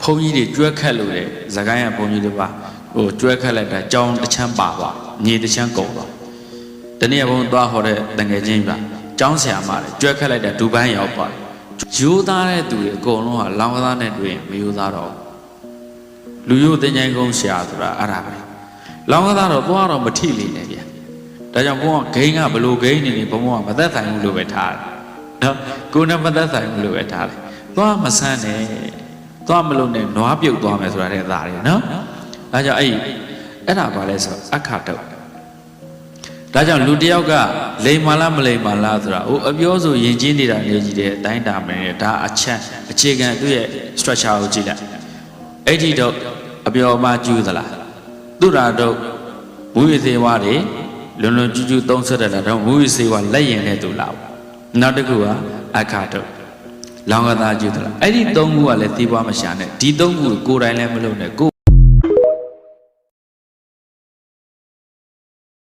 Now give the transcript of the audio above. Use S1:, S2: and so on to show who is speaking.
S1: ဘုန်းကြီးတွေကျွဲခက်လို့လေဇကိုင်းရဘုန်းကြီးတွေပါဟိုကျွဲခက်လိုက်တာကြောင်းတစ်ချမ်းပါသွားမြေတစ်ချမ်းကုန်သွားတနေ့ဘုန်းသွားဟောတဲ့တငယ်ချင်းပါကျောင်းဆရာမလေကျွဲခက်လိုက်တာဒူပန်းရောက်သွားရိုးသားတဲ့သူတွေအကုန်လုံးဟာလောင်းကစားနဲ့တွေ့ရင်မရိုးသားတော့လူရိုးတင်ញိုင်းကုန်းဆရာဆိုတာအဲ့ဒါပဲလောင်းကစားတော့သွားတော့မထိလိမ့်နဲ့ဗျာဒါကြောင့်ဘုန်းကဂိမ်းကဘလို့ဂိမ်းနေနေဘုန်းကမသက်ဆိုင်ဘူးလို့ပဲထားတယ်နော်ကိုယ်နဲ့မသက်ဆိုင်ဘူးလို့ပဲထားတယ်သွားမဆန်းနဲ့သွားမလို့နဲ့နွားပြုတ်သွားမယ်ဆိုတာတဲ့သားတွေနော်ဒါကြောင့်အဲ့ဒါပါလဲဆိုအခါတုတ်ဒါကြောင့်လူတယောက်ကလိမ်မာလားမလိမ်မာလားဆိုတာဟိုအပြောဆိုယဉ်ကျေးနေတာနေကြီးတဲ့အတိုင်းတာမယ်ဒါအချက်အခြေခံသူ့ရဲ့ structure ကိုကြည့်လိုက်အဲ့ဒီတော့အပြောမှကျူးသလားသူရာတော့မူရစေဝါတွေလွန်လွန်ကျူးကျူးသုံးဆက်တယ်လားတော့မူရစေဝါလက်ရင်နဲ့သူလားနောက်တစ်ခုကအခါတုတ်လောင်းကသားကျူးသလားအဲ့ဒီသုံးခုကလည်းသိပွားမရှာနဲ့ဒီသုံးခုကိုယ်တိုင်လည်းမလုပ်နဲ့ကို